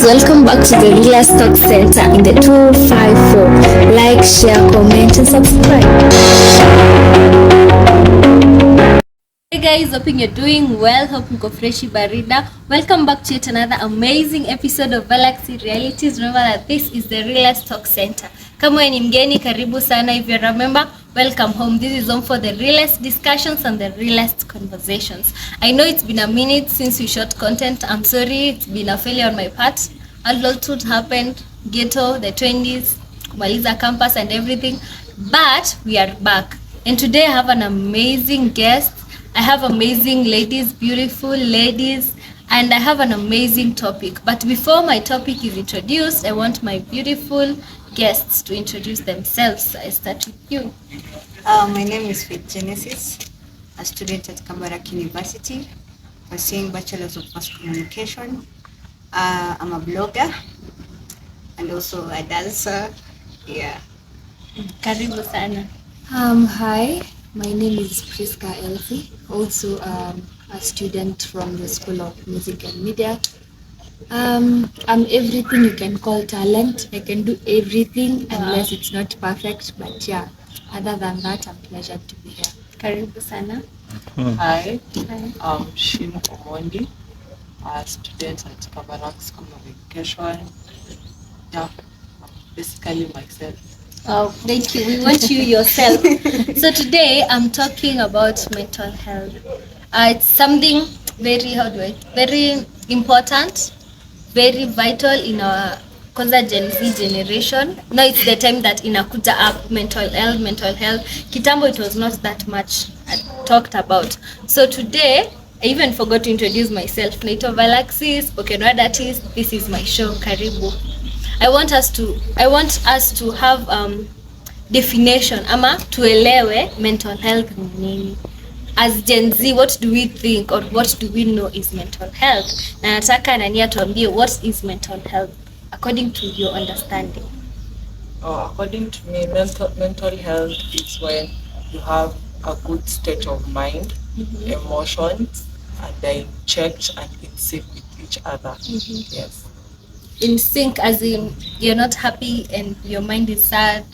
welcome back to the Real Stock Center in the 254. Like, share, comment, and subscribe. Hey guys, hoping you're doing well. Hope mko freshi barida. Welcome back to yet another amazing episode of Galaxy Realities. Remember that this is the Real Stock Center. Kama wewe ni mgeni, karibu sana. If you remember, welcome home. This is home for the realest discussions and the realest conversations. I know it's been a minute since we shot content. I'm sorry, it's been a failure on my part. A lot happened. Ghetto, the 20s, kumaliza campus and everything. But we are back. And today I have an amazing guest. I have amazing ladies, beautiful ladies, and I have an amazing topic. But before my topic is introduced, I want my beautiful guests to introduce themselves. I start with you. My name is Faith Genesis, a student at Kabarak University, pursuing Bachelor's of Mass Communication. I'm a blogger and also a dancer. Yeah. Karibu sana. Hi, my name is Priska Elsie, also a student from the School of Music and Media. I'm everything you can call talent. I can do everything unless it's not perfect, but yeah, other than that, I'm pleasured to be here. Karibu sana. Hi, I'm Shin Omondi, a student at Kabarak School of Education. Yeah, basically myself. Oh, thank you. We want you yourself. So today I'm talking about mental health. It's something very important, very vital in our kwanza Gen Z generation. Now it's the time that inakuja up mental health. Kitambo it was not that much talked about. So today I even forgot to introduce myself. Naitwa Galaxy, spoken word artist. This is my show. Karibu. I want us to have definition ama tuelewe mental health ni nini. As Gen Z, what do we think or what do we know is mental health? Na nataka nani atuambie what is mental health according to your understanding. According to me, mental health is when you have a good state of mind, emotions, and they're in check and in sync with each other. Yes. In sync as in you're not happy and your mind is sad.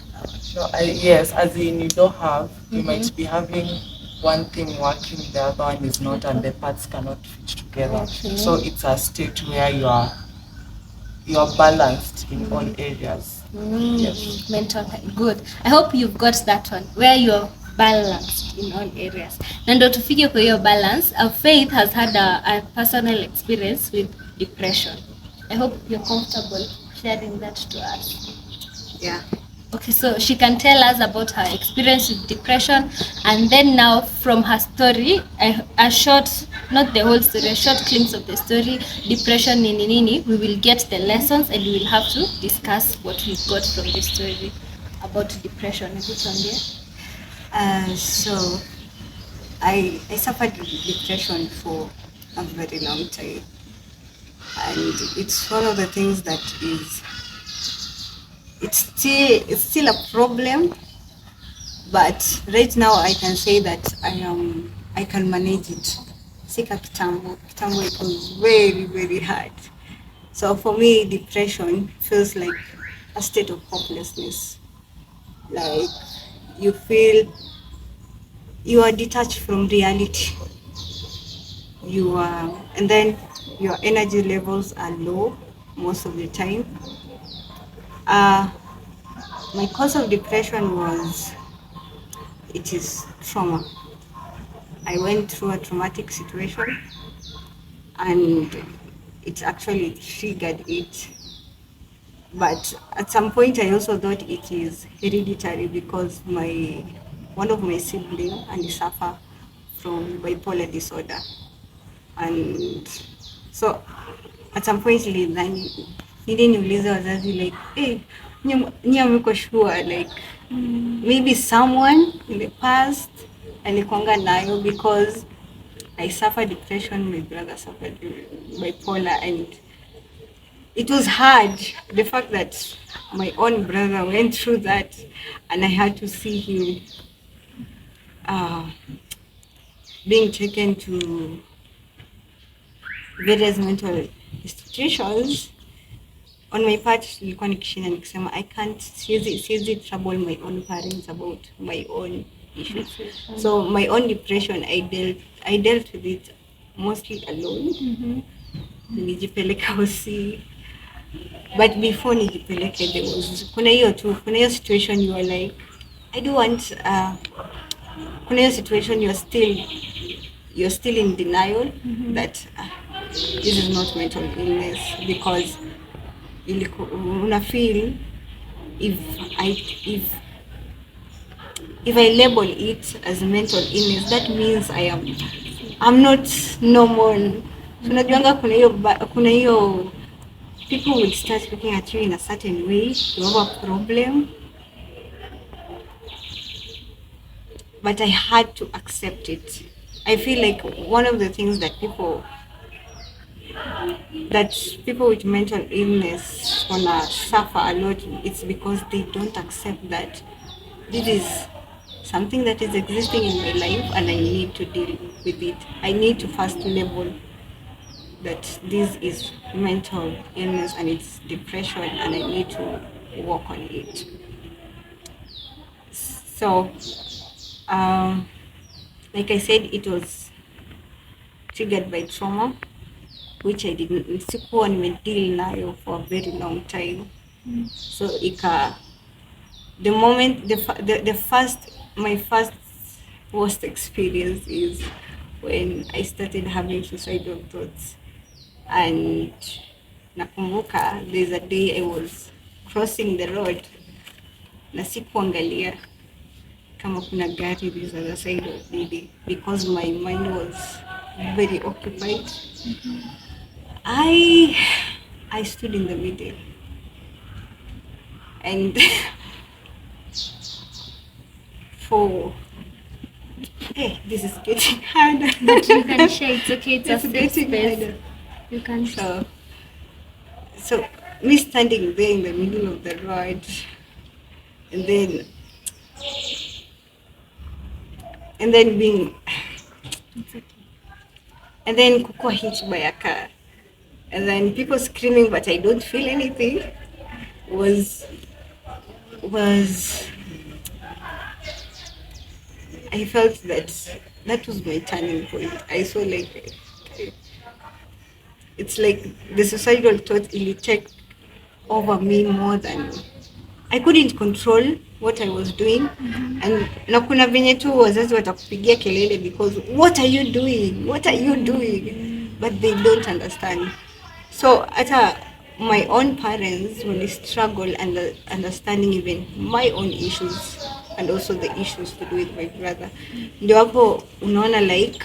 Yes, as in you don't have, you might be having one thing working, the other one is not, and the parts cannot fit together. Okay. So it's a state where you are balanced in all areas. Yes. Mental health. Good. I hope you've got that one where you're balanced in all areas. Na ndo tufike kwa hiyo balance. Faith has had a personal experience with depression. I hope you're comfortable sharing that to us. Yeah. Okay, so she can tell us about her experience with depression, and then now from her story, a short, not the whole story, a short glimpse of the story, depression nini nini, we will get the lessons and we will have to discuss what we got from the story about depression. So I suffered depression for a very long time. And it's one of the things that it's still a problem, but right now I can say that I can manage it. Sika kitambo it was very, very hard. So for me, depression feels like a state of hopelessness. Like you feel you are detached from reality. And then your energy levels are low most of the time. My cause of depression is trauma. I went through a traumatic situation and it actually triggered it. But at some point I also thought it is hereditary because one of my siblings and suffer from bipolar disorder. And so at some point niliniuliza wazazi like, hey, nyie mko sure like maybe someone in the past alikuanga nayo, because I suffered depression, my brother suffered bipolar, and it was hard, the fact that my own brother went through that and I had to see him being taken to various mental institutions. on my part nilikuwa nikishinda nikisema I can't, siwezi trouble my own parents about my own issues. So my own depression I dealt with it mostly alone. Nijipeleka hosi, but before nijipeleke there was kuna hiyo situation you are like I do want kuna hiyo situation you're still in denial that this is not mental illness, because una feel if I label it as mental illness, that means I'm not normal. So unajuanga kuna hiyo people will start looking at you in a certain way, you have a problem. But I had to accept it. I feel like one of the things that people with mental illness wanna suffer a lot, it's because they don't accept that this is something that is existing in my life and I need to deal with it. I need to first label that this is mental illness and it's depression and I need to work on it. So like I said, it was triggered by trauma, which I didn't sikuwa nimedeal nayo for a very long time. So the moment my first worst experience is when I started having suicidal thoughts. And nakumbuka there's a day I was crossing the road na sikuangalia kama kuna gari this other side of the, because my mind was very occupied. I stood in the middle and this is getting harder. But you can share, it's okay, it's a It's safe getting space. harder. You can So me standing there in the middle of the road, and then being, and then kukua hit by a car, and then people screaming, but I don't feel anything, was I felt that was my turning point. I saw like, it's like the suicidal thought really take over me more than I couldn't control what I was doing. And na kuna venye tu wazazi watakupigia kelele because what are you doing, but they don't understand. So hata my own parents really struggle understanding even my own issues and also the issues to do with my brother. Ndio hapo unaona, like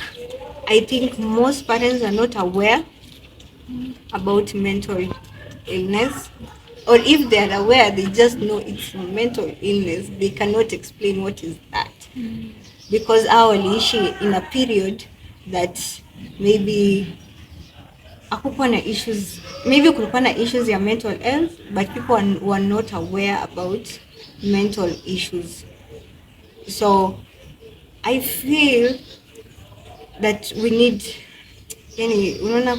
I think most parents are not aware about mental illness, or if they are aware, they just know it's mental illness. They cannot explain what is that, because our issue in a period that maybe kulikuwa na issues ya mental health, but people were not aware about mental issues. So I feel that we need, yani unaona,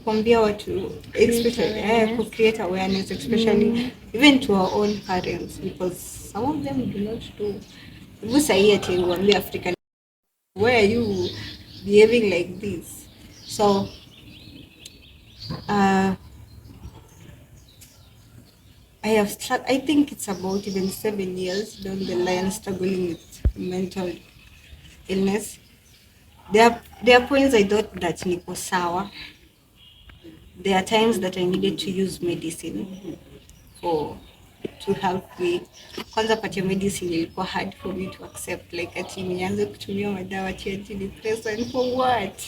kuambia watu especially to create awareness, especially even to our own parents, because some of them do not do. Sahi ati uambie African, why are you behaving like this? So I think it's about even 7 years down the line struggling with mental illness. There are points I thought that niko sawa. There are times that I needed to use medicine to help me. Kwanza part ya medicine ilikuwa hard for me to accept, like ati nianze kutumia madawa ya antidepressant for what?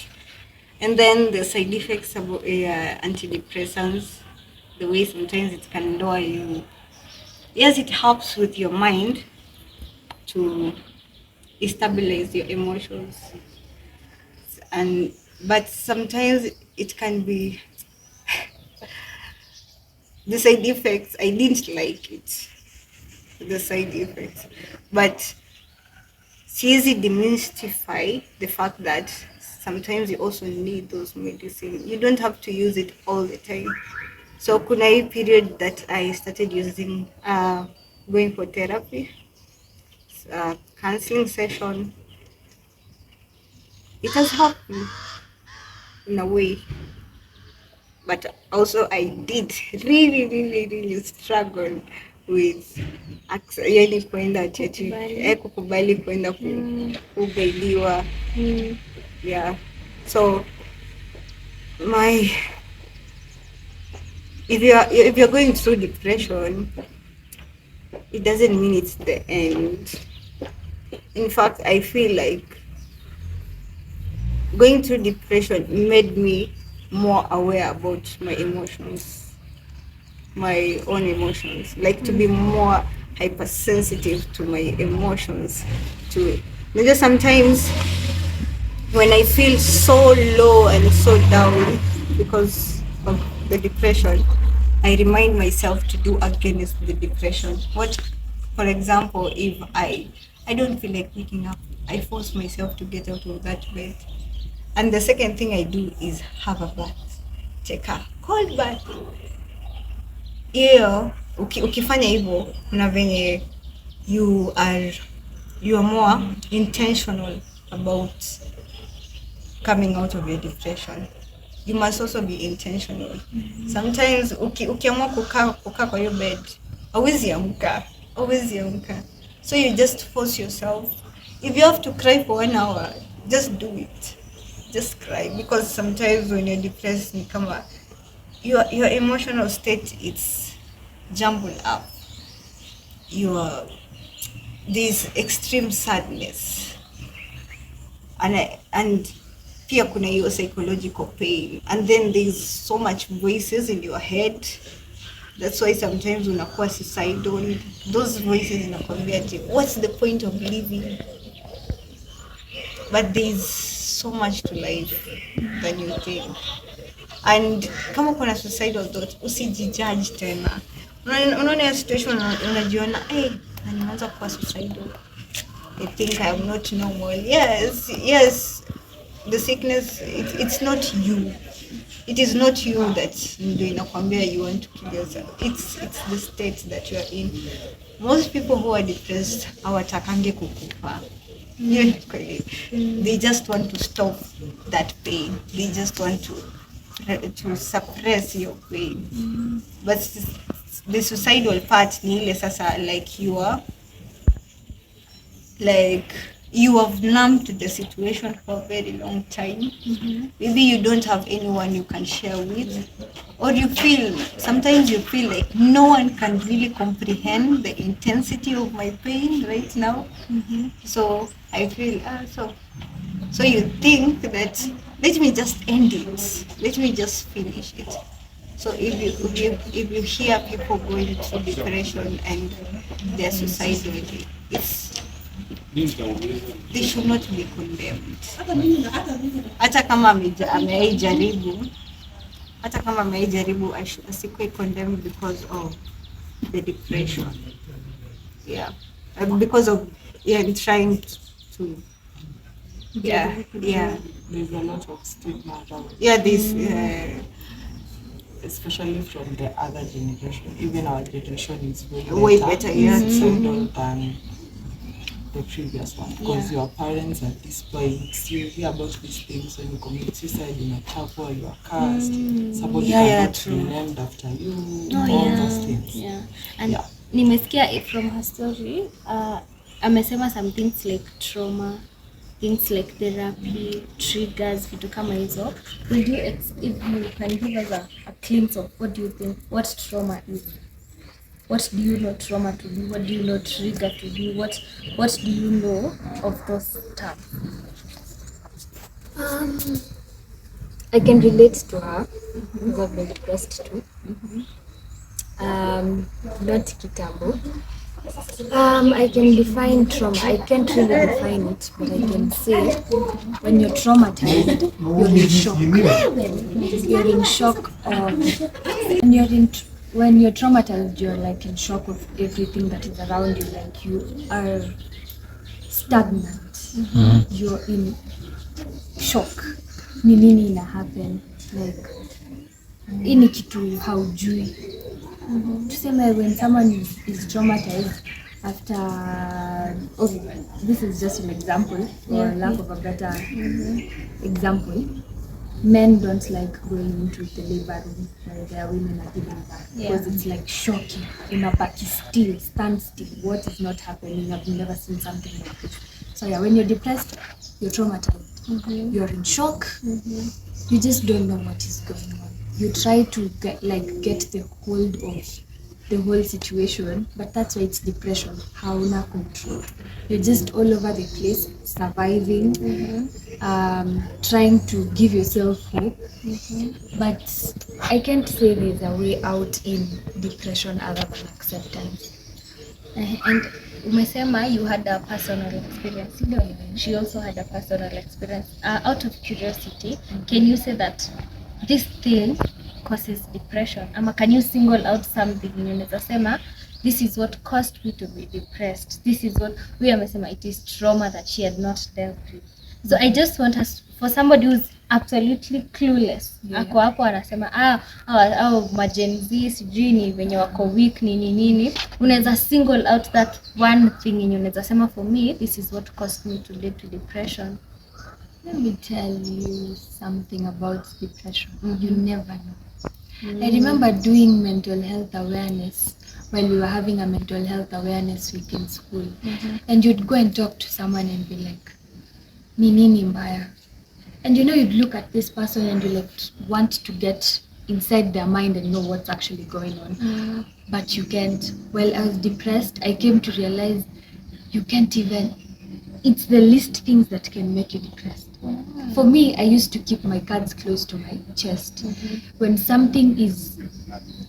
And then the side effects of antidepressants, the way sometimes it can lower you. Yes, it helps with your mind to stabilize your emotions, but sometimes it can be the side effects. I didn't like it, the side effects, but siwezi demystify the fact that sometimes you also need those medicine. You don't have to use it all the time. So kuna hii period that I started using going for therapy, counseling session. It has helped me in a way, but also I did really struggle with yani kwenda cheti kukubali kwenda kugailiwa. Yeah, so my if you're going through depression, it doesn't mean it's the end. In fact, I feel like going through depression made me more aware about my emotions, my own emotions, like to be more hypersensitive to my emotions. To just sometimes when I feel so low and so down because of the depression, I remind myself to do against the depression. What, for example, if I don't feel like waking up, I force myself to get out of that bed. And the second thing I do is have a bath. Take a cold bath. Hiyo ukifanya hivyo kuna venye you are more intentional about coming out of your depression. You must also be intentional. Sometimes ukiamua kukaa kwa your bed, hauwezi amka. So you just force yourself. If you have to cry for 1 hour, just do it. Just cry, because sometimes when you're depressed, ni kama your emotional state, it's jumbled up. This extreme sadness, and pia kuna your psychological pain, and then there's so much voices in your head. That's why sometimes unakuwa suicidal. Those voices zinakwambia what's the point of living? But there's so much to life than you think. And kama kuna suicidal thoughts, usijijudge tena. Unaona ya situation unajiona naanza kuwa suicidal. I think I am not normal. Yes. The sickness, it's not you. It is not you that ndio inakwambia you want to kill yourself. It's the state that you are in. Most people who are depressed hawatakange kukufa. They just want to stop that pain. They just want to suppress your pain. But the suicidal part ni ile sasa, like you have numbed to the situation for a very long time. Maybe you don't have anyone you can share with, or sometimes you feel like no one can really comprehend the intensity of my pain right now. So I feel so you think that let me just end it, let me just finish it. So if you hear people going through depression and they're suicidal, they should not be condemned. Hata kama ameijaribu, asikuwe condemned because of the depression. Yeah, because of trying to. Yeah. There's a lot of stigma around. Yeah, this. Especially from the other generation. Even our generation is way better. Yeah. Suicidal than the previous one, because your parents at this point, you hear about these things when you commit suicide in a chapel, you are cast, somebody cannot be named after you, all those things. And nimesikia from her story, amesema some things like trauma, things like therapy, triggers, vitu kama hizo. If you can give us a glimpse of what do you think, what trauma is? What do you know trauma to be? What do you know trigger to be? What do you know of those stuff? I can relate to her because I've been depressed too. Not kitambo. I can define trauma. I can't really define it, but I can say when you're traumatized, you're in shock. You're in shock when you're traumatized, you're like in shock of everything that is around you. Like you are stagnant. You're in shock. Nini ina happen? Like hii ni kitu haujui. Tuseme when someone is traumatized after, okay, this is just an example for lack of a better example. Men don't like going into the labor room where their women are giving birth because it's like shocking. Unapaki still, stand still. What is not happening? I've never seen something like this. So yeah, when you're depressed, you're traumatized. You're in shock. You just don't know what is going on. You try to get the hold of the whole situation, but that's why it's depression. Hauna control. You're just all over the place, surviving, trying to give yourself hope. But I can't say there's a way out in depression other than acceptance. And umesema you had a personal experience. She also had a personal experience. Out of curiosity, can you say that this thing causes depression? Ama can you single out something unaweza sema this is what caused me to be depressed? This is what we amesema it is trauma that she had not dealt with. So I just want us, for somebody who's absolutely clueless, ako hapo anasema majenzi sijui ni wenye wako weak nini, unaweza single out that one thing yenye unaweza sema for me this is what caused me to lead to depression. Let me tell you something about depression. You never know. I remember doing mental health awareness while we were having a mental health awareness week in school. And you'd go and talk to someone and be like, ni nini mbaya? And you'd look at this person and you want to get inside their mind and know what's actually going on. But you can't. While I was depressed, I came to realize you can't even, it's the least things that can make you depressed. For me, I used to keep my cards close to my chest. When something is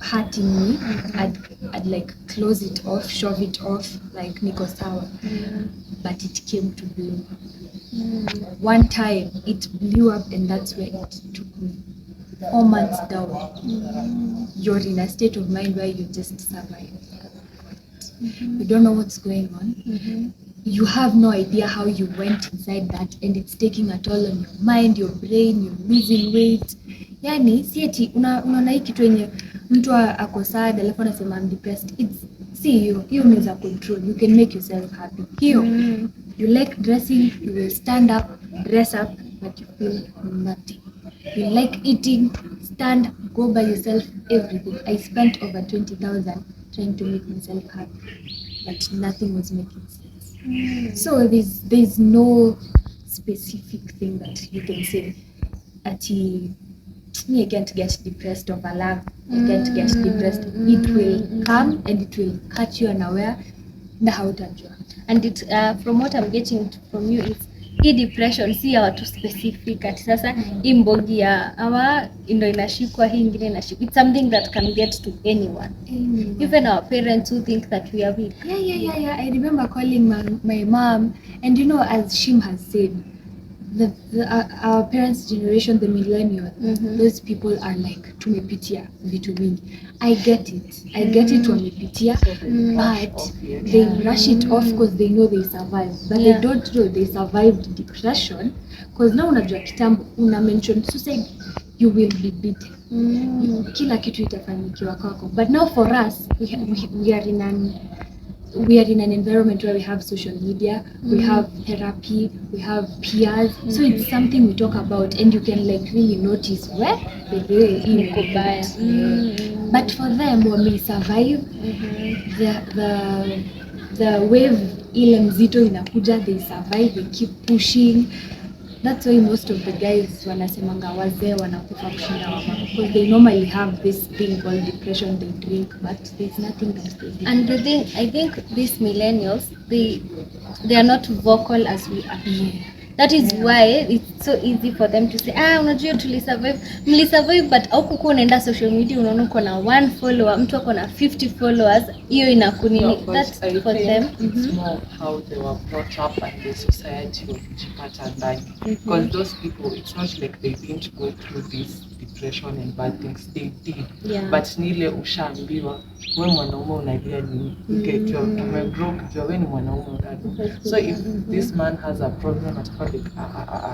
hurting me, I'd like close it off, shove it off, like niko sawa. But it came to blow. One time it blew up and that's where it took me 4 months down. You're in a state of mind where you just survive. You don't know what's going on. You have no idea how you went inside that, and it's taking a toll on your mind, your brain, you're losing weight. Yani si eti unaona hii kitu yenye mtu ako sad alafu anasema I'm depressed. You means a control. You can make yourself happy. Here, you like dressing, you will stand up, dress up, but you feel nothing. You like eating, stand, go buy yourself everything. I spent over 20,000 trying to make myself happy, but nothing was making sense. So there's no specific thing that you can say. I can't get depressed over love. I can't get depressed. It will come and it will catch you unaware. Na hautajua. And it from what I'm getting from you is hii depression si ya watu specific ati sasa hii mbogi ya awa ndo inashikwa hii ingine inashikwa. It's something that can get to anyone. Even our parents who think that we are weak. Yeah. I remember calling my mom, and as Shim has said, our parents' generation, the millennials, those people are like tumepitia vitu mingi. I get it wamepitia, but they brush it off because they know they survived, but they don't know they survived depression because now unajua kitambo una mention suicide, you will be beaten. Kila kitu itafanyikiwa kwako, but now for us we are in an environment where we have social media, we have therapy, we have peers, so it's something we talk about and you can really notice where but for them when we survive, the wave ile mzito inakuja, they survive, they keep pushing. That's why most of the guys wanasemanga wazee wanakufa kushinda wamama, because they normally have this thing called depression, they drink, but there's nothing that they do. And the thing, I think these millennials, they are not vocal as we are. That is why it's so easy for them to say unajua mlisurvive, but huko unaenda social media unaona uko na 1 follower, mtu ako na 50 followers, hiyo inakunini. That's for them. It's more how they were brought up and the society wakijipata ndani. Because those people, it's not like they didn't go through this depression and bad things, they did. But nile ushaambiwa we mwanaume unalia nini? Ukijua umegrow ukijua we ni mwanaume unali. So if this man has a problem atakuwa like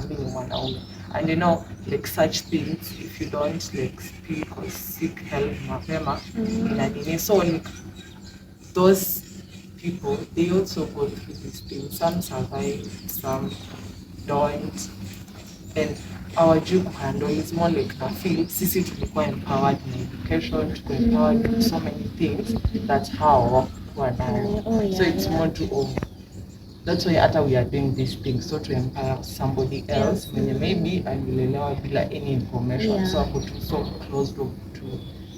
ni mwanaume. And you know, like such things, if you don't like speak or seek help mapema inanini, so like those people, they also go through these things. Some survive, some don't, and our job handle is more like na feel sisi tulikuwa empowered in education, tuko empowered with so many things that how nayo. So it's more to that's why hata we are doing these things, so to empower somebody else mwenye maybe alilelewa bila any information, so ako too so close to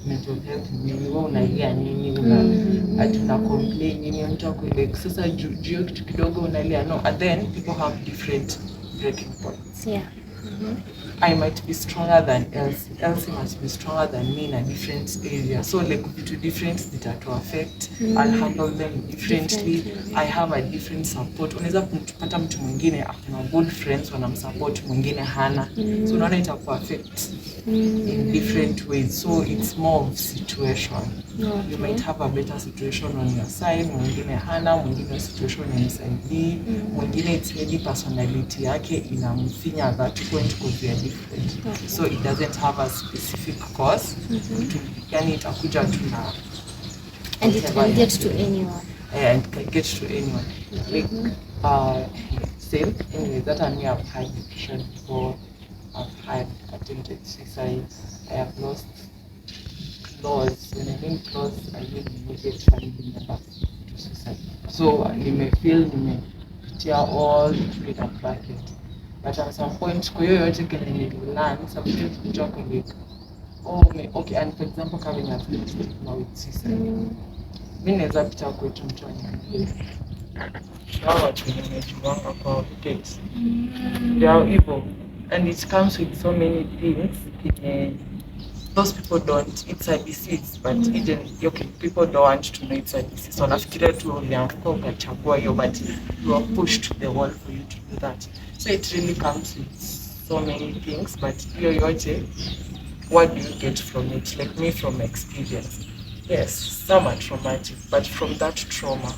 mental health. Nini wewe unalia nini, una complain nini, unataka like sasa juu kitu kidogo unalia, no, and then people have different breaking points. I might be stronger than Elsie must be stronger than me in a different area. So like to different that to affect, I'll handle them differently. I have a different support. Unaweza kupata mtu mwingine akona good friends wanamsupport, mwingine hana. So unaona itaku affect in different ways. So it's more of situation. You might have a better situation on your side, mwingine hana, mwingine situation inamsaidii, mwingine it's maybe personality yake inamfinya that point because they are different. So it doesn't have a specific cause. Yani itakuja tu na and it can get to anyone. Yeah, and it can get to anyone. Like same anyway, that I may have had depression before, I've had attempted suicide, I have lost clothes. When I mean clothes, I mean immediate family members to suicide. So nimepitia all three in a bucket. But at some point, kwa hiyo yote kenye nililearn, something kutoka like, okay, and for example, coming at now with suicide. Mimi naweza pita kwetu mtu aniambie. Hawa watu nimejuanga kwa kids. They are evil. And it comes with so many things. Those people don't, it's a disease, but even okay, people don't want to know it's a disease. So nafikiria tu ulianguka ukachagua hiyo, but you are pushed to the wall for you to do that. So it really comes with so many things, but hiyo yote, what do you get from it? Like me, from experience. Yes, some are traumatic, but from that trauma,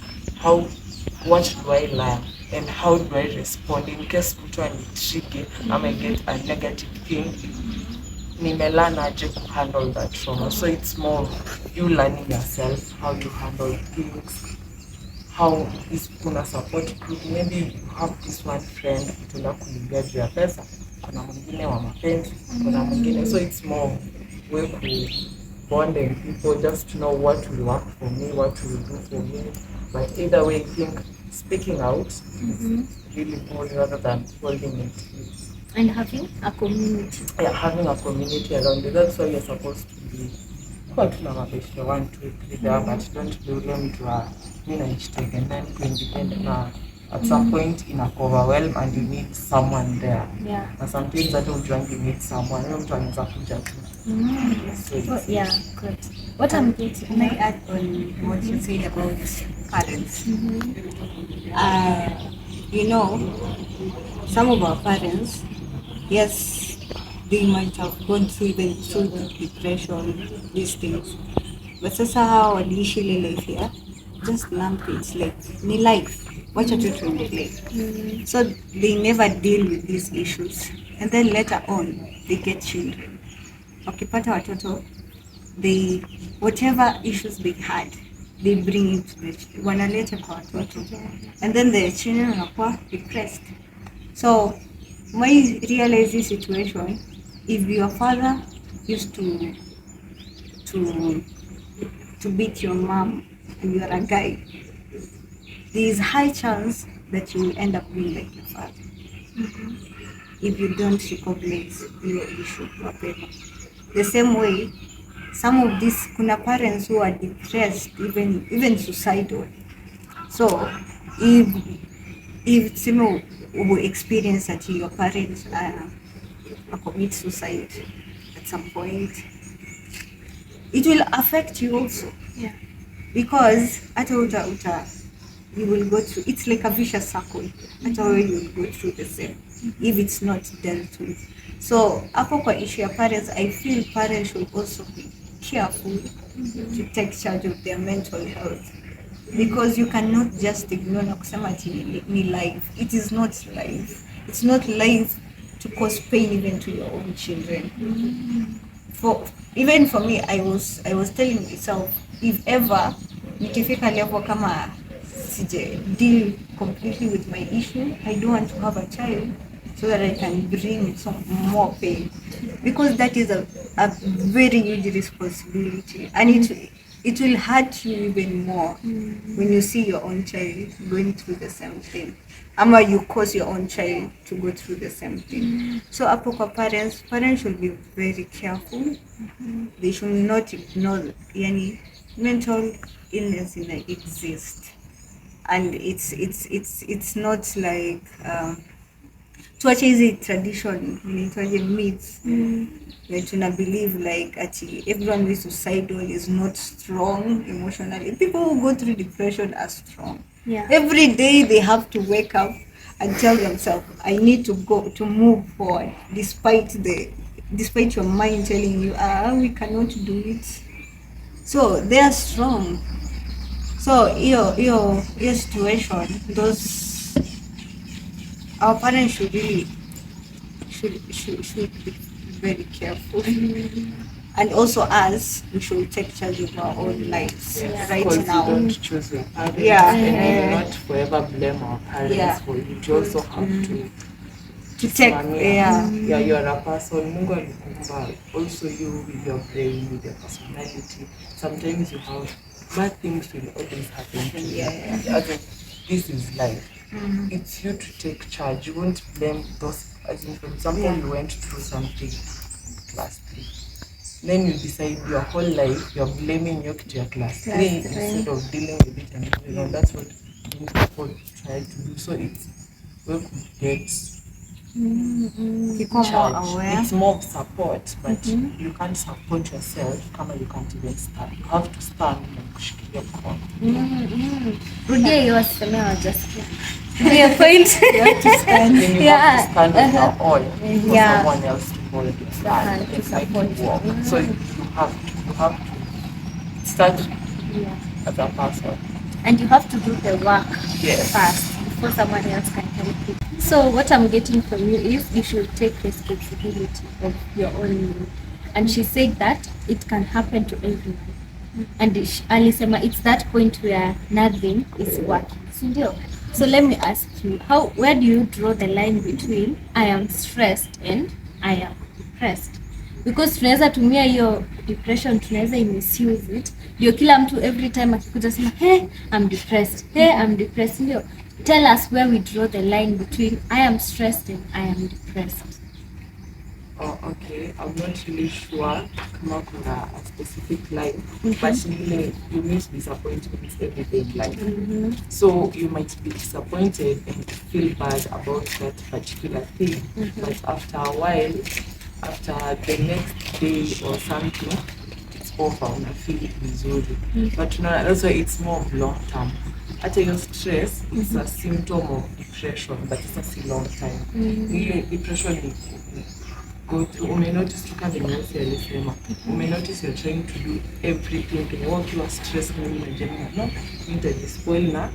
what do I learn? And how do I respond in case mtu anitrigger, I may get a negative thing. Nimelearn aje to handle that trauma. So it's more you learning yourself, how you handle things, how is kuna support group. Maybe you have this one friend utuna kuligia juu ya pesa, kuna mwingine wa mapenzi, kuna mwingine. So it's more way to bond and people just to know what will work for me, what will do for me. But either way, I think speaking out is really good rather than holding it. And having a community. Yeah, having a community around you. That's why you're supposed to be. Kwa tuna mabeshte 1, 2, 3 there, but don't be willing to and then independent now. At some point overwhelm and you need someone there. Yeah. And sometimes I don't drink, you need someone. I don't want to yeah, good. What I'm getting, can I add on what you said about parents? You know, some of our parents, yes, they might have gone through depression, these things. But sasa hawa waliishi ile life here, just lump it like ni life. Wacha tu tuendelee. So they never deal with these issues. And then later on, they get children. Wakipata watoto, they, whatever issues they had, they bring it to the wanaleta kwa watoto. And then the children wanakuwa depressed. So when you realize this situation, if your father used to beat your mom and you are a guy, there is high chance that you will end up being like your father. If you don't recognize your issue properly. The same way, some of these kuna parents who are depressed, even suicidal. So if some will experience that your parents commit suicide at some point, it will affect you also. Yeah. Because you will go through, it's like a vicious circle. You will go through the same if it's not dealt with. So hapo kwa issue ya parents, I feel parents should also be careful to take charge of their mental health, because you cannot just ignore na kusema ati ni life. It is not life. It's not life to cause pain even to your own children. Even for me, I was telling myself, if ever nikifika level kama sije deal completely with my issue, I don't want to have a child so that I can bring some more pain, because that is a very huge responsibility, and it will hurt you even more when you see your own child going through the same thing, ama you cause your own child to go through the same thing. So hapo kwa parents should be very careful. They should not ignore yani mental illness exist, and it's not like tuache hizi tradition inaitwaje myths where tuna believe like ati everyone who is suicidal is not strong emotionally. People who go through depression are strong. Every day they have to wake up and tell themselves, I need to move forward despite your mind telling you we cannot do it. So they are strong. So your situation, our parents should really should be very careful. And also us, we should take charge of our own lives right now. You don't choose your parents, and not forever blame our parents for it. You also have to take you're a person. Mungu alikuumba also you with your brain, with your personality. Sometimes you have bad things will always happen to you. This is life. It's you to take charge. You won't blame those. As in, for example, you went through something class 3. Then you decide your whole life you're blaming your class 3 instead of dealing with it, and that's what people try to do. So it's we could get charge. It's more of support, but you can't support yourself kama you can't even stand. You have to stand and kushikilia mkono. Rudia hiyo waseme hawajasikia. Your point. You have to stand. Then you have to stand on your own for someone else to hold your hand and like walk. So you have to start as a person. And you have to do the work Yes. first before someone else can help you. So what I'm getting from you is you should take responsibility of your own life. And she said that it can happen to everyone. And alisema it's that point where nothing is working. So let me ask you, where do you draw the line between I am stressed and I am depressed? Because tunaweza tumia hiyo depression, tunaweza misuse it. Ndio kila mtu every time akikuja sema, hey, I'm depressed. Hey, I'm depressed. Ndio. Tell us where we draw the line between I am stressed and I am depressed. Oh, okay. I'm not really sure kama kuna a specific line, but you meet disappointments every day in life. So you might be disappointed and feel bad about that particular thing, but after a while, after the next day or something, it's over and I feel vizuri. But also it's more of long term. After your stress, it's a symptom of depression, but it's a long time. Depression go through. You may notice you're trying to do everything to work. You are stressed. No, spoil na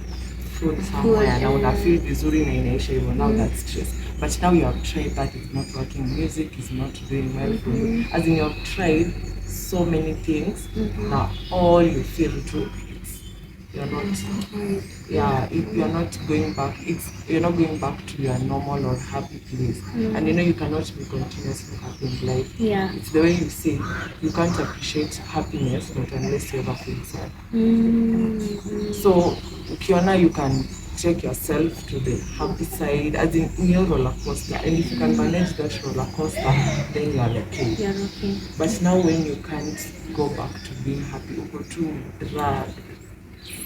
food somewhere. Now una feel vizuri na inaisha hivyo. Now that's stress. But now you have tried that, it's not working. Music is not doing well for you. As in you have tried so many things. Now all you feel to you're not if you're not going back, you're not going back to your normal or happy place. And you cannot be continuously happy in life. It's the way you say you can't appreciate happiness not unless you ever feel sad. So ukiona you can take yourself to the happy side, as in your roller coaster, and if you can manage that roller coaster, then you're okay. But now when you can't go back to being happy, you go to drag.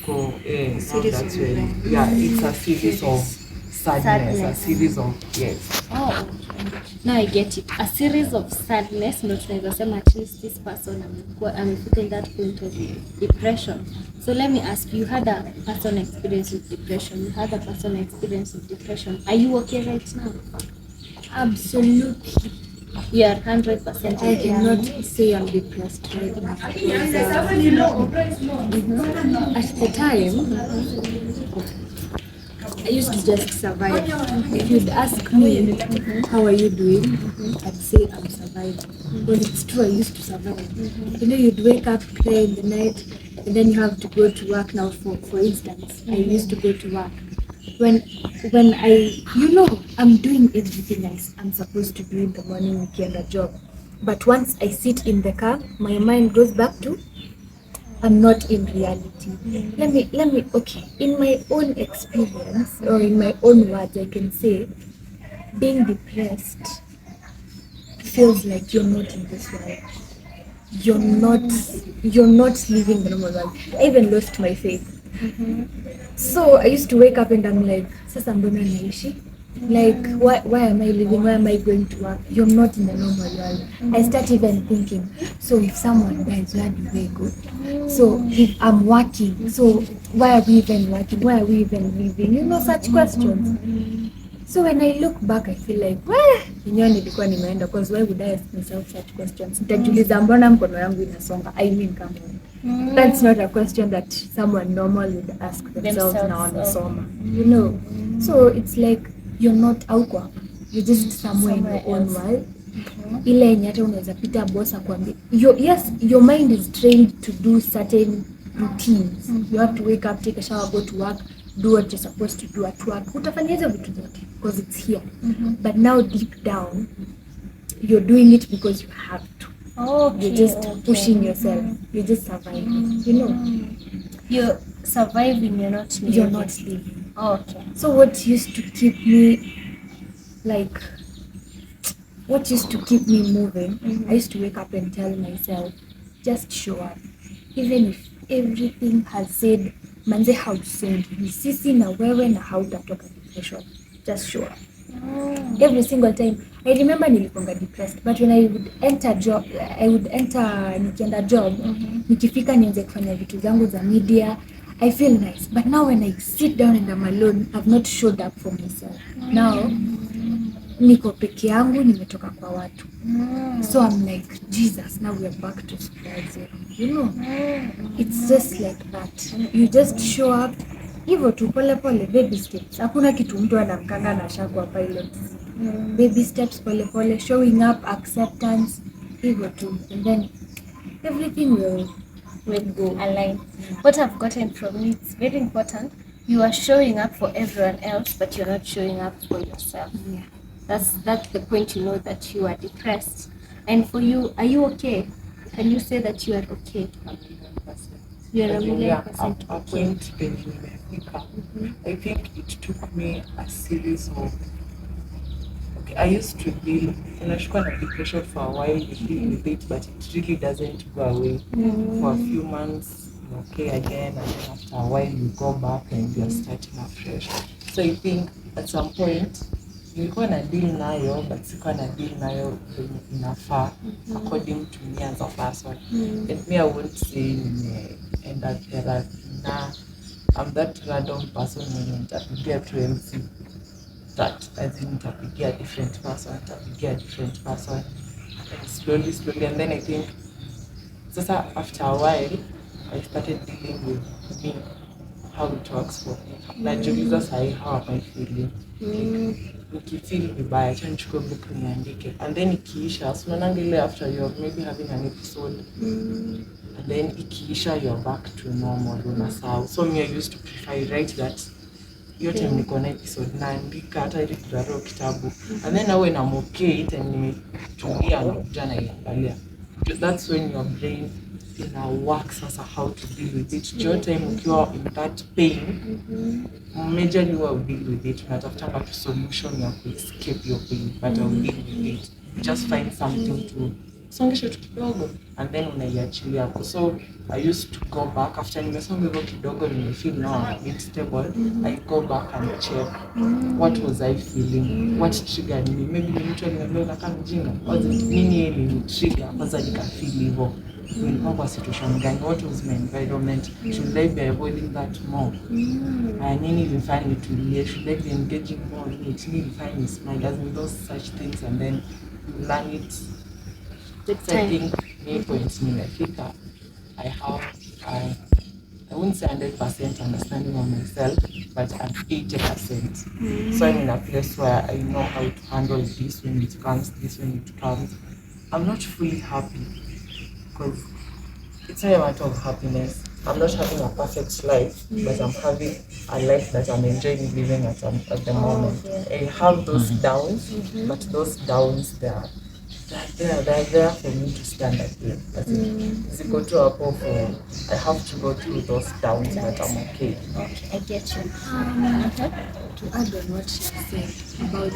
It's a series of sadness. A series of Now I get it. A series of sadness, not tunaweza sema at least this person amefika in that point of depression. So let me ask you, had a personal experience with depression. You had a personal experience with depression. Are you okay right now? Absolutely. You are 100% I okay. cannot say I'm depressed right now because at the time I used to just survive. If you'd ask me, how are you doing? I'd say I'm surviving. Well, it's true, I used to survive. You know, you'd wake up, cry in the night, and then you have to go to work now. For instance, I used to go to work. When when I'm doing everything I'm supposed to do in the morning, weekend, a job. But once I sit in the car, my mind goes back to I'm not in reality. Okay, in my own experience or in my own words, I can say being depressed feels like you're not in this world. You're not, you're not living the normal world. I even lost my faith. So I used to wake up and I'm like, sasa mbona naishi? Like, why am I living? Why am I going to work? You're not in the normal world. I start even thinking, so if someone dies, where do they go? So if I'm working, so why are we even working? Why are we even living? You know, such questions. So when I look back, I feel like, yenyewe nilikuwa nimeenda, because why would I ask myself such questions? Nitajiuliza mbona mkono yangu inasonga? I mean, come on. That's not a question that someone normal would ask themselves na wanasoma. You know? So it's like you're not out kwa. You're just somewhere in your own world. Ile yenye hata unaweza pita boss akwambia. Yes, your mind is trained to do certain routines. You have to wake up, take a shower, go to work, do what you're supposed to do at work. Utafanya hizo vitu zote because it's here. But now deep down, you're doing it because you have to. You're just pushing yourself. You're just surviving. You know. You're surviving, you're not living. You're not living. Okay. So what used to keep me moving, I used to wake up and tell myself, just show up. Even if everything has said, manze hausendi, ni sisi na wewe na hautatoka depression. Just show up. Every single time. I remember nilikonga depressed, but when I would enter nikienda job, nikifika nianze kufanya vitu zangu za media, I feel nice. But now when I sit down and I'm alone, I've not showed up for myself. Now, niko peke yangu, nimetoka kwa watu. So I'm like, Jesus, now we are back to square zero. You know, it's just like that. You just show up, hivyo tu pole pole, baby steps. Hakuna kitu mtu anamkanga na shagwa pilot. Baby steps, pole pole, showing up, acceptance, hivyo tu. And then everything will go. Align. What I've gotten from it, it's very important. You are showing up for everyone else, but you're not showing up for yourself. Yeah. That's the point, you know, that you are depressed. And for you, are you okay? Can you say that you are okay? You're a million percent a okay. point penye nimefika. I think it took me a series of I used to deal unashikwa na depression for a while, you deal with it, but it really doesn't go away. For a few months, you're okay again, and then after a while you go back and you're starting afresh. So I think at some point nilikuwa na deal nayo, but sikuwa na deal nayo venye inafaa according to me as a person. And me, I won't say nimeenda therapy na I'm that random person mwenye nitapigia tu MC that as in nitapigia different person, and slowly, and then I think sasa after a while I started dealing with me, how it works for me. Najiuliza sahi, how am I feeling? Nikifeel vibaya, acha nichukue book niandike, and then ikiisha, so unaona ile after you're maybe having an episode, and then ikiisha you're back to normal, unasahau. So me, I used to prefer write that yote niko na episode naandika hata ile kuraro kitabu, and then when I'm okay it and nimetulia na kuja naiangalia. That's when your brain work sasa how to deal with it. Your time ukiwa in that pain, majorly you will deal with it. Unatafuta tu solution ya ku escape your pain, but I'll deal with it. Just find something to songesha tu kidogo, and then unaiachilia hapo. So I used to go back after nimesonga hivyo kidogo, nimefeel now I'm a bit stable. I go back and check what was I feeling, what triggered me. Maybe ni mtu aliniambia unakaa mjinga, or nini ili trigger kwanza nikafeel hivyo. Nilikuwa kwa situation gani, what was my environment, should I be avoiding that more, nini ilifanya nitulie, should I be engaging more in it, nini ilifanya ni smile, as in those such things. And then you learn it. With So I time. think me point nimefika. I wouldn't say 100% understanding of myself, but I'm 80%. So I'm in a place where I know how to handle this when it comes, this when it comes. I'm not fully happy because it's not a matter of happiness. I'm not having a perfect life, but I'm having a life that I'm enjoying living at the moment. I have those downs, but those downs they're there for me to stand again. As in, ziko tu hapo for I have to go through those downs, but I'm okay. Okay, I get you. To add on what she said about,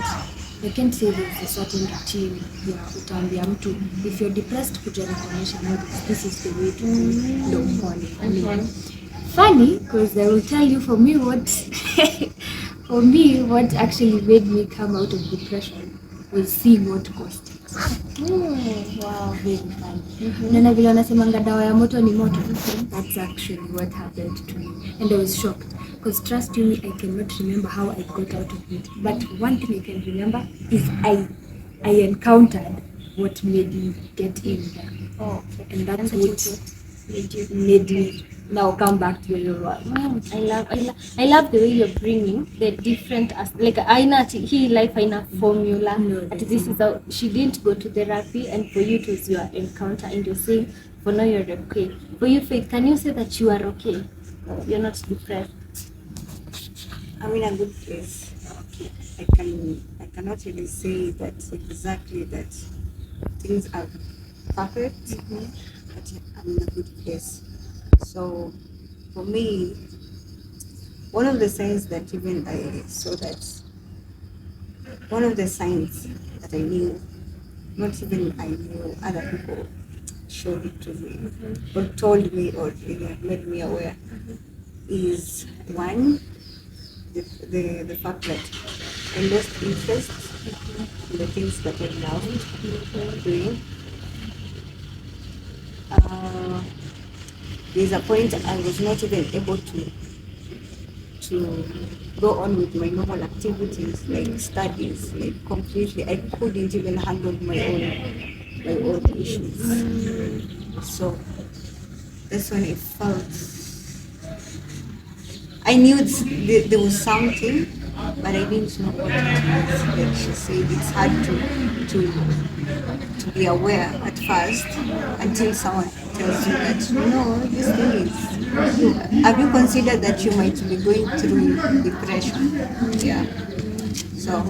I can't say there's a certain routine ya utaambia mtu if you're depressed kuja nikuonyesha no this is the way to ndo upone. I mean, funny because I will tell you for me what actually made me come out of depression was seeing what caused it. Wow. Very funny. Na vile wanasemanga dawa ya moto ni moto. That's actually what happened to me. And I was shocked. Because trust me, I cannot remember how I got out of it. But one thing I can remember is I encountered what made me get in there. Oh, okay. And that's And what made me now come back to the real world. I love the way you're bringing the different like aina hii life aina formula. No, At this is how she didn't go to therapy, and for you it was your encounter, and you're saying for now you're okay. For you, Faith, can you say that you are okay? You're not depressed. I'm in a good place. I cannot really say that exactly that things are perfect, but I'm in a good place. So for me, one of the signs that even I saw that one of the signs that I knew, not even I knew, other people showed it to me or told me or made me aware, is one, the fact that I lost interest in the things that I loved doing. There's a point I was not even able to go on with my normal activities like studies, like completely. I couldn't even handle my own issues. So that's when I felt I knew there was something, but I didn't know what it was. Like she said, it's hard to be aware at first until someone tells you that no, this thing is. Have you considered that you might be going through depression? Yeah. So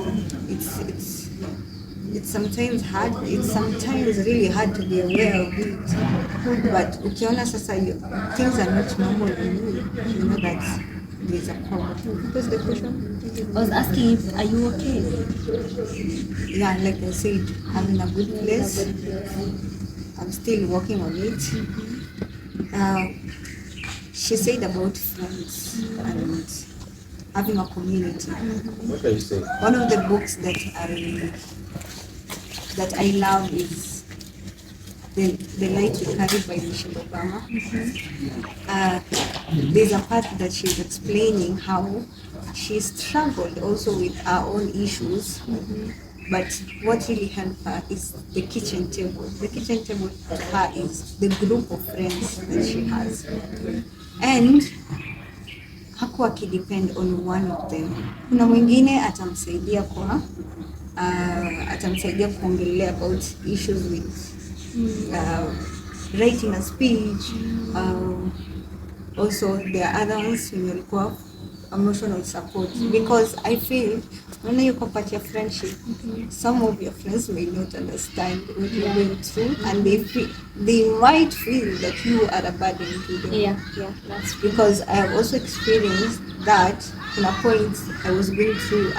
it's sometimes hard. It's sometimes really hard to be aware of it. But ukiona sasa things are not normal in you know that there's a problem. Because the question I was asking if are you okay? yeah, like I said, I'm in a good place. I'm still working on it. She said about friends and having a community. What are you saying? One of the books that I love is The Light We Carry by Michelle Obama. There's a part that she's explaining how she struggled also with her own issues, but what really helped her is the kitchen table. The kitchen table to her is the group of friends that she has. And hakuwa akidepend on one of them. Kuna mwingine atamsaidia kuongelea about issues with writing a speech. Also there are other ones when you call emotional support, because I feel when you compare your friendship, some of your friends may not understand what you're going through, and they might feel that you are a burden to them. Yeah, that's true. Because I have also experienced that. In a point I was going through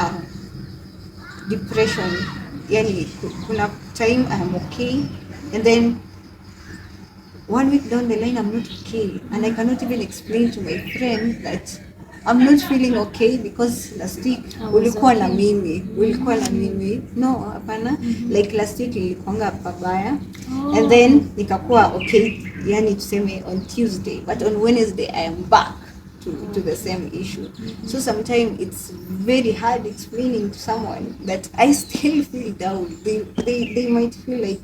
depression. Yani kuna time I'm okay, and then 1 week down the line I'm not okay, and I cannot even explain to my friend that I'm not feeling okay because last week ulikuwa na mimi. No, hapana. Like last week nilikuanga pabaya, and then nikakuwa okay, yani tuseme on Tuesday, but on Wednesday I am back. to the same issue. So sometimes it's very hard explaining to someone that I still feel down. They might feel like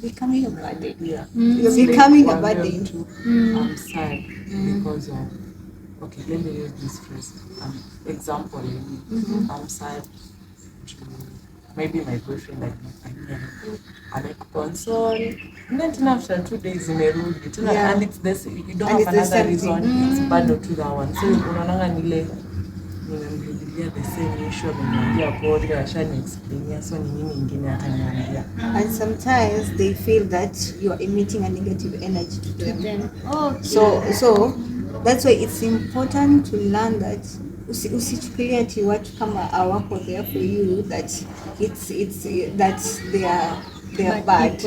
becoming a burden. Yeah. You're becoming a For them burden. too, I'm sad because of, okay, let me use this phrase. Example, I'm sad to maybe my boyfriend alinifanyia amekukonsole and then tena after 2 days imerudi tena, Yeah. and it's this, you don't And have it's the another same reason, thing. it's bado to that one, so unaonanga nile nimemrudilia the same issue, ameniambia pole, ashani explainia, so ni nini ingine ataniambia. And sometimes they feel that you are emitting a negative energy to them. Then, okay. So that's why it's important to learn that usichukulia ati watu kama hawako there for you, that it's that they are bad.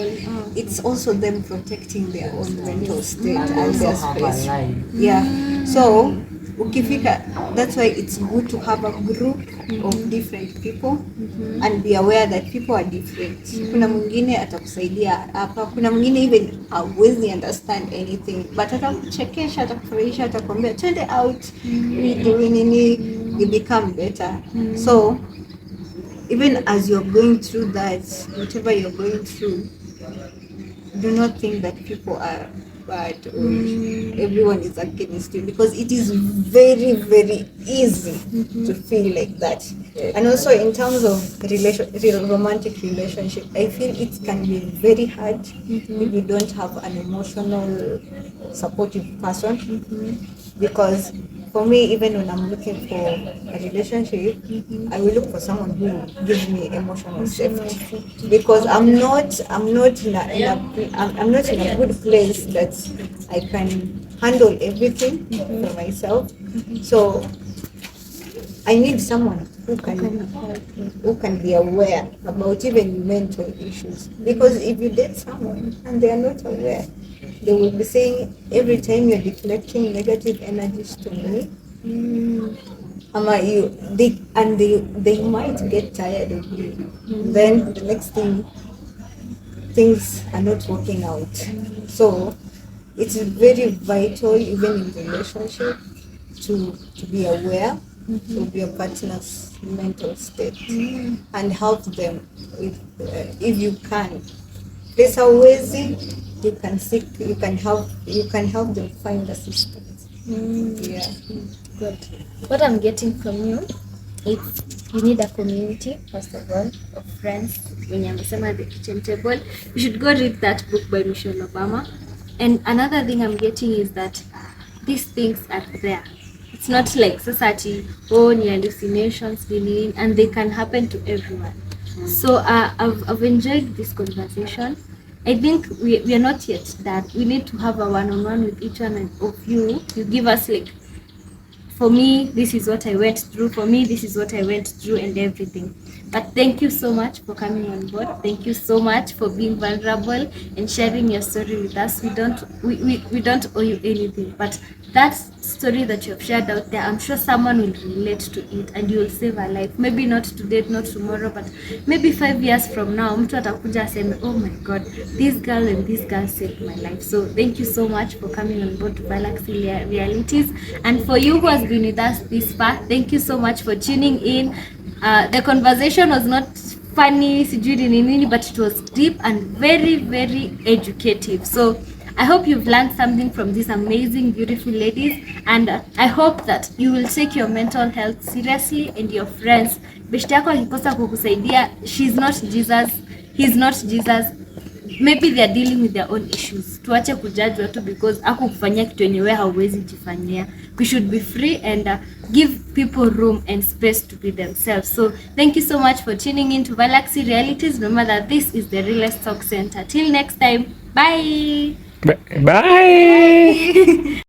It's also them protecting their own mental state and their space. Yeah. So ukifika, that's why it's good to have a group of different people and be aware that people are different. Kuna mwingine atakusaidia hapa, kuna mwingine even hawezi understand anything, but atakuchekesha, atakufurahisha, atakwambia twende out, we do nini, you become better. So even as you're going through that, whatever you're going through, do not think that people are bad or everyone is against you, because it is very, very easy to feel like that. And also in terms of romantic relationship, I feel it can be very hard if you don't have an emotional supportive person, because for me, even when I'm looking for a relationship, I will look for someone who gives me emotional safety, because I'm not in a good place that I can handle everything for myself. So I need someone who can be aware about even mental issues, because if you date someone and they are not aware, they will be saying every time you're deflecting negative energies to me, they might get tired of you. Then the next thing, things are not working out. So it's very vital, even in relationship, to be aware of your partner's mental state and help them if you can. Pesa uwezi, you can help them find assistance. Yeah. Good. What I'm getting from you is you need a community, first of all, of friends. When you amesema The Kitchen Table, you should go read that book by Michelle Obama. And another thing I'm getting is that these things are there. It's not like society, ni hallucinations, and they can happen to everyone. So I've enjoyed this conversation. I think we are not yet done. We need to have a one-on-one with each one of you. You give us like, for me, this is what I went through. For me, this is what I went through, and everything. But thank you so much for coming on board. Thank you so much for being vulnerable and sharing your story with us. We don't owe you anything, but that story that you have shared out there, I'm sure someone will relate to it and you will save a life. Maybe not today, not tomorrow, but maybe 5 years from now, mtu atakuja aseme, oh my God, this girl and this girl saved my life. So thank you so much for coming on board to Galaxy Realities. And for you who has been with us this far, thank you so much for tuning in. The conversation was not funny, but it was deep and very, very educative. So I hope you've learned something from these amazing, beautiful ladies, and I hope that you will take your mental health seriously, and your friends. Beshte yako akikosa kukusaidia, she's not Jesus, he's not Jesus. Maybe they are dealing with their own issues. Tuache kujudge watu because ako kufanyia kitu yenye wewe hauwezi jifanyia. We should be free and give people room and space to be themselves. So thank you so much for tuning in to Galaxy Realities. Remember that this is the Realest Talk Center. Till next time, bye. Bye.